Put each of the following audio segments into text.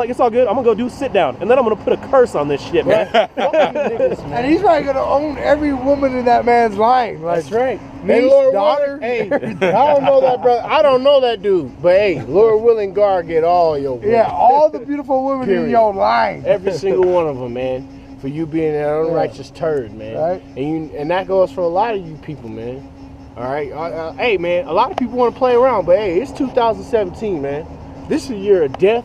like, it's all good. I'm gonna go sit down, and then I'm gonna put a curse on this shit, man. And he's probably gonna own every woman in that man's line. Like, That's right. Niece, daughter. Hey, I don't know that brother. I don't know that dude. But hey, Lord willing, God get all your women. Yeah, all the beautiful women in Period. your line. Every single one of them, man. For you being an unrighteous turd, man. Right. And that goes for a lot of you people, man. All right. Hey, man. A lot of people want to play around, but hey, it's 2017, man. This is a year of death,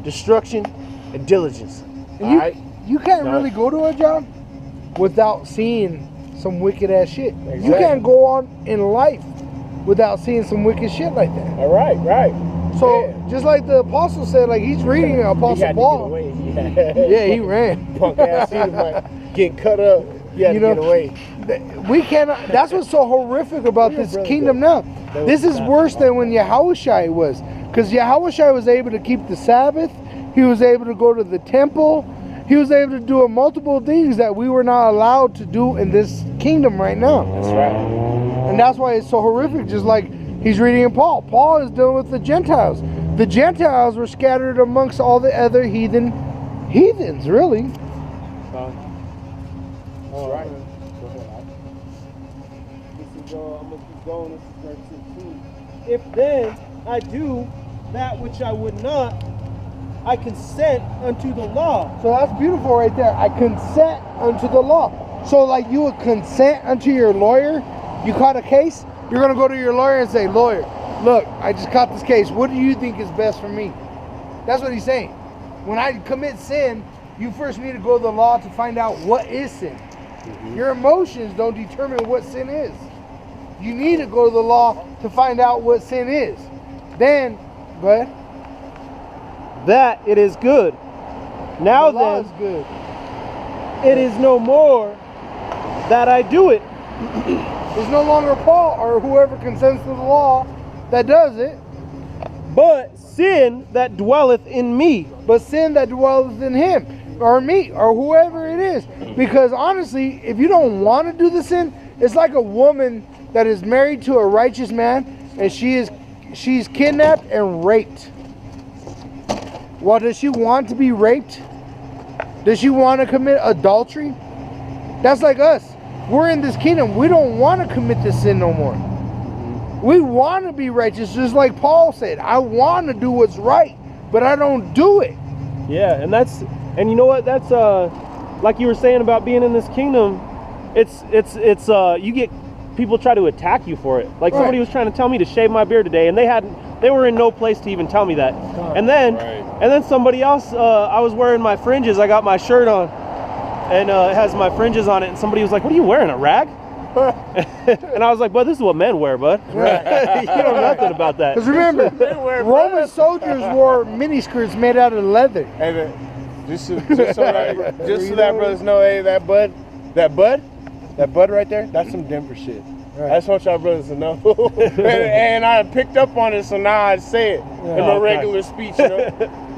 destruction, and diligence. All right. You can't really go to a job without seeing some wicked ass shit. Exactly. You can't go on in life without seeing some wicked shit like that. All right. Right. So just like the apostle said, like he's reading Apostle He had Paul. to get away. Yeah, he ran. Punk ass, he was like getting cut up. He had to get away. We cannot. That's what's so horrific about this brother, kingdom now. This is worse than when Yahushua was, because Yahushua was able to keep the Sabbath. He was able to go to the temple. He was able to do multiple things that we were not allowed to do in this kingdom right now. That's right. And that's why it's so horrific. Just like he's reading in Paul. Paul is dealing with the Gentiles. The Gentiles were scattered amongst all the other heathens, really. All right. I'm gonna keep going. This is verse 16. If then I do that which I would not, I consent unto the law. So that's beautiful right there. I consent unto the law. So like you would consent unto your lawyer. You caught a case, you're going to go to your lawyer and say, lawyer, look, I just caught this case. What do you think is best for me? That's what he's saying. When I commit sin, you first need to go to the law to find out what is sin. Your emotions don't determine what sin is. You need to go to the law to find out what sin is. Then, go ahead. That it is good. Now The law then, is good. it is no more that I do it. It's no longer Paul or whoever consents to the law that does it, But sin that dwelleth in me. but sin that dwelleth in him or me or whoever it is. Because honestly, if you don't want to do the sin, it's like a woman that is married to a righteous man and she's kidnapped and raped. Well, does she want to be raped? Does she want to commit adultery? That's like us. We're in this kingdom. We don't want to commit this sin no more. We want to be righteous, just like Paul said. I want to do what's right, but I don't do it. Yeah, and you know what? That's like you were saying about being in this kingdom. It's you get people try to attack you for it. Like somebody was trying to tell me to shave my beard today, and they were in no place to even tell me that. And then somebody else, I was wearing my fringes. I got my shirt on, and it has my fringes on it. And somebody was like, "What are you wearing? A rag?" And I was like, "Bud, this is what men wear, bud." You know nothing about that. Because remember, Roman soldiers wore miniskirts made out of leather. Hey, man, just so that brothers know, hey, that bud right there, that's some Denver shit. Right. I just want y'all brothers to know. and I picked up on it, so now I say it in my regular speech, you know.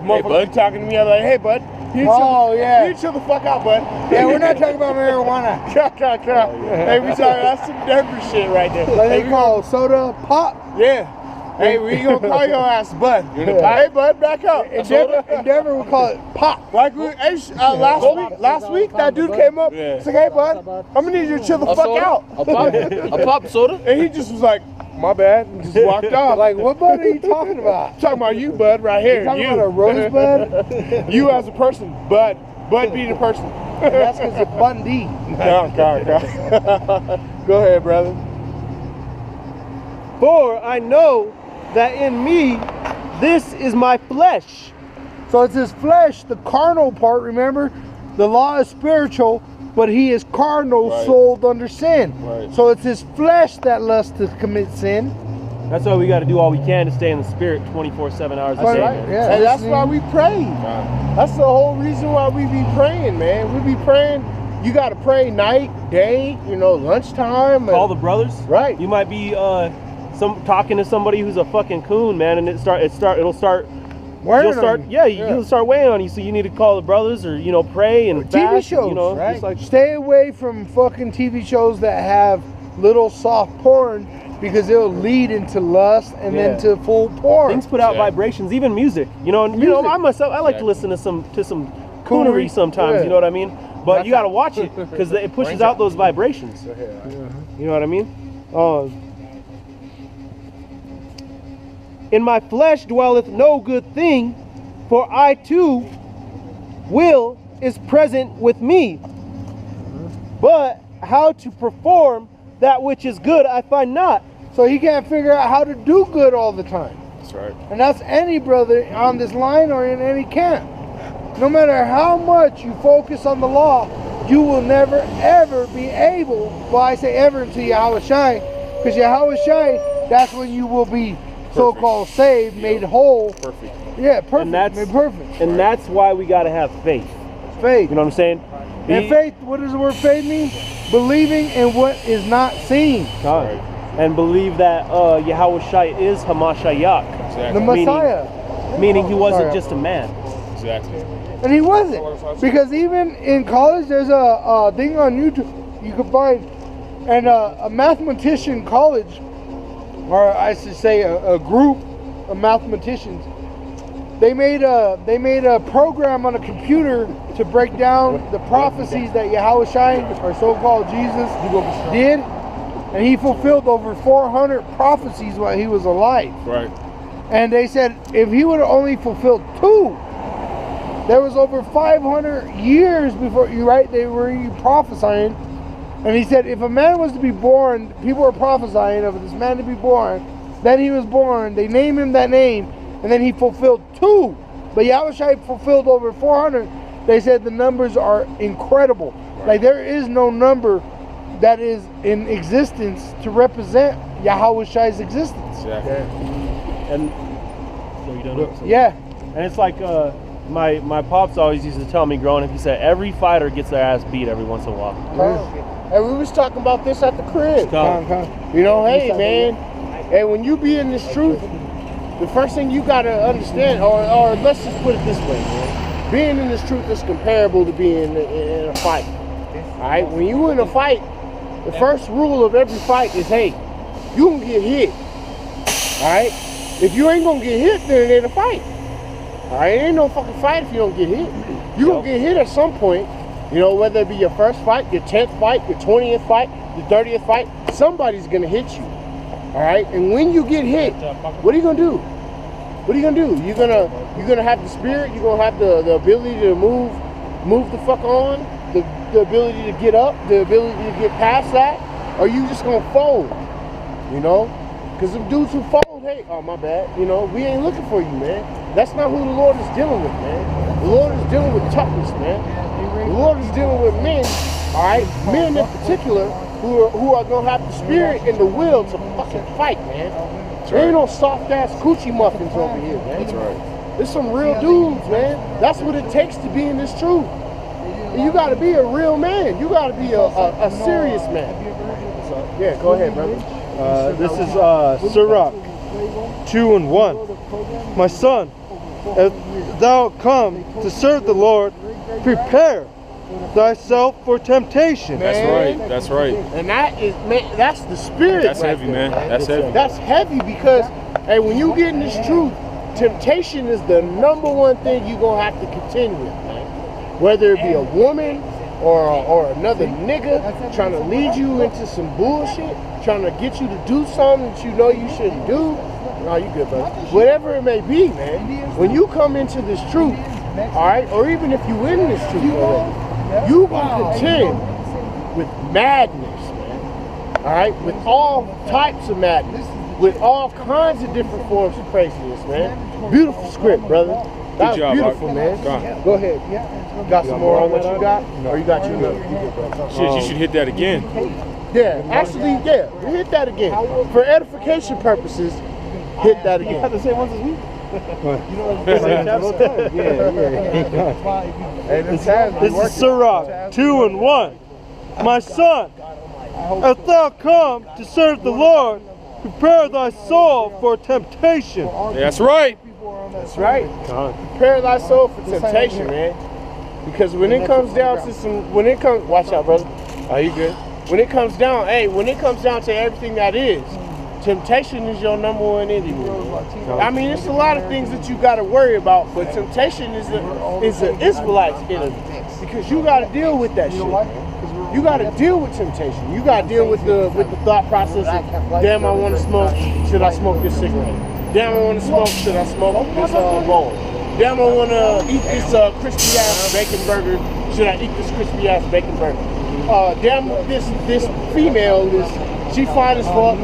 Motherfucker talking to me, I'm like, hey, bud. You chill the fuck out, bud. Yeah, we're not talking about marijuana. Hey, we talking, that's some Denver shit right there. Like they call soda pop. Yeah. Hey, we gonna call your ass Bud. Hey, Bud, back up. In Denver, we call it pop. Like last week, that dude came up. Said, hey, Bud, I'm gonna need you to chill the fuck out. A pop soda? And he just was like, my bad, and just walked off. Like, what bud are you talking about? I'm talking about you, Bud, right here. You talking about a rosebud? You as a person, Bud be the person. That's because it's Bundy. God. Go ahead, brother. For I know that in me, this is my flesh. So it's his flesh, the carnal part, remember? The law is spiritual, but he is carnal, sold under sin. Right. So it's his flesh that lusts to commit sin. That's why we got to do all we can to stay in the spirit 24/7 hours a day. Right. Yeah, And that's why we pray. That's the whole reason why we be praying, man. We be praying. You got to pray night, day, lunchtime. Call the brothers. Right. You might be talking to somebody who's a fucking coon, man, and it'll start You'll start weighing on you. So you need to call the brothers or pray and TV fast, shows, just like stay away from fucking TV shows that have little soft porn because it'll lead into lust and then to full porn. Things put out vibrations, even music. You know, and you know, I myself, I like to listen to some coonery sometimes. You know what I mean? But you got to watch it because it pushes out those vibrations. You know what I mean? In my flesh dwelleth no good thing, for I too will is present with me. But how to perform that which is good I find not. So he can't figure out how to do good all the time. That's right. And that's any brother on this line or in any camp. No matter how much you focus on the law, you will never ever be able, well, I say ever until Yahweh Shai, because Yahweh Shai, that's when you will be so-called saved, made whole. Perfect. Yeah, perfect. And that's, made perfect. And that's why we got to have faith. Faith. You know what I'm saying? And faith, what does the word faith mean? Believing in what is not seen. And believe that Yahweh Shai is Hamashiach. Exactly. The Messiah. Meaning he wasn't just a man. Exactly. And he wasn't. Because even in college, there's a thing on YouTube you can find, and a mathematician college, or I should say a group of mathematicians, they made a program on a computer to break down the prophecies that Yahweh Shai, or so-called Jesus, did, and he fulfilled over 400 prophecies while he was alive. Right. And they said if he would have only fulfilled 2, there was over 500 years before they were prophesying. And he said if a man was to be born, people were prophesying of this man to be born, then he was born, they named him that name, and then he fulfilled 2. But Yahweh Shai fulfilled over 400. They said the numbers are incredible. Right. Like there is no number that is in existence to represent Yahweh Shai's existence. Exactly. And so you don't know. Yeah. And it's like my pops always used to tell me growing up, he said every fighter gets their ass beat every once in a while. And we was talking about this at the crib. You know, hey man, and when you be in this truth, the first thing you gotta understand, or let's just put it this way, man. Being in this truth is comparable to being in a fight. Alright? When you in a fight, the first rule of every fight is, hey, you gonna get hit. Alright? If you ain't gonna get hit, then it ain't a fight. Alright? It ain't no fucking fight if you don't get hit. You gonna get hit at some point. You know, whether it be your first fight, your 10th fight, your 20th fight, your 30th fight, somebody's gonna hit you. Alright? And when you get hit, what are you gonna do? What are you gonna do? You're gonna have the spirit, you're gonna have the ability to move the fuck on, the ability to get up, the ability to get past that, or you just gonna fold, you know? Because them dudes who fold, hey, oh my bad, you know, we ain't looking for you, man. That's not who the Lord is dealing with, man. The Lord is dealing with toughness, man. The Lord is dealing with men, all right, men in particular, who are gonna have the spirit and the will to fucking fight, man. There ain't no soft ass coochie muffins over here, man. That's right. There's some real dudes, man. That's what it takes to be in this truth. And you gotta be a real man. You gotta be a serious man. Yeah, go ahead, brother. This is Sirach 2:1. My son, if thou come to serve the Lord, prepare thyself for temptation. Man. That's right. That's right. And that is, man, that's the spirit. That's right heavy, there, man. That's heavy. That's heavy because, hey, when you get in this truth, temptation is the #1 thing you're gonna have to contend with, man. Whether it be a woman or another nigga trying to lead you into some bullshit, trying to get you to do something that you know you shouldn't do. No, you good, brother. Whatever it may be, man. When you come into this truth, all right, or even if you in this truth already, you will contend with madness, man. All right, with all types of madness, with all kinds of different forms of craziness, man. Beautiful script, brother. That was job, beautiful, Mark. man. Go ahead. Got some more on what you got? Or you got you good? You good, brother. Shit, you should hit that again. Yeah, actually, yeah, we hit that again. For edification purposes, hit that You again. have the same ones as me? This is Sirach 2:1. My son, if thou come to serve the Lord, prepare thy soul for temptation. That's right. That's right. Prepare thy soul for temptation, man. Because when it comes down to watch out, brother. Are you good? When it comes down, hey, when it comes down to everything that is, temptation is your number one enemy. I mean, it's a lot of things that you got to worry about, but temptation is an Israelite's enemy because you got to deal with that shit. You got to deal with temptation. You got to deal with the thought process of, damn, I want to smoke. Should I smoke this cigarette? Damn, I want to smoke. Should I smoke this bowl? Damn, I want to eat this crispy ass bacon burger. Should I eat this crispy ass bacon burger? Damn, this female is, she fine as fuck.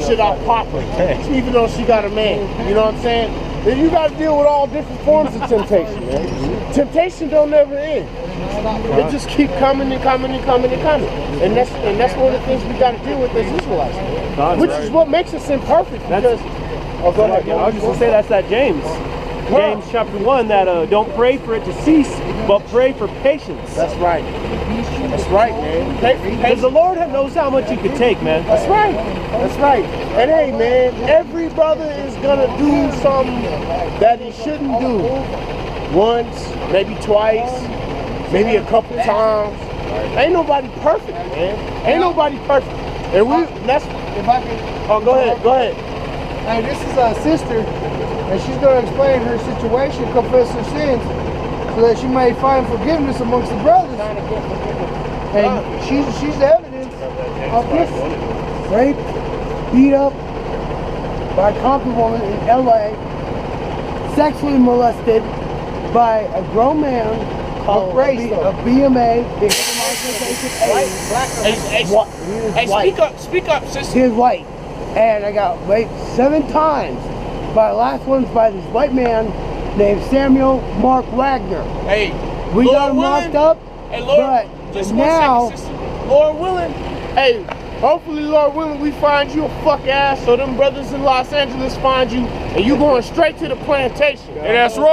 Should I pop her? Even though she got a man. You know what I'm saying? And you got to deal with all different forms of temptation, man. Temptation don't never end. It just keep coming and coming and coming and coming. And that's one of the things we got to deal with as Israelites, man. Which is what makes us imperfect. Because, go ahead. I was just gonna say that's that James. James chapter 1, that don't pray for it to cease, but pray for patience. That's right. That's right, man. Because the Lord knows how much He could take, man. That's right. That's right. And hey, man, every brother is gonna do something that he shouldn't do. Once, maybe twice, maybe a couple times. Ain't nobody perfect, man. Ain't nobody perfect. And that's. If I can. Oh, go ahead. Hey, this is a sister, and she's going to explain her situation, confess her sins, so that she may find forgiveness amongst the brothers. And she's evidence of this. Rape, beat up by a concrete woman in LA, sexually molested by a grown man called a BMA. Hey, speak up, sister. He's white. And I got raped 7 times. By the last one's by this white man named Samuel Mark Wagner. Hey, We Lord got him willing, locked up. Hey, Lord, but just now, 1 second, sister. Lord willing, hey, hopefully, Lord willing, we find you a fuck ass so them brothers in Los Angeles find you and you going straight to the plantation. And that's right.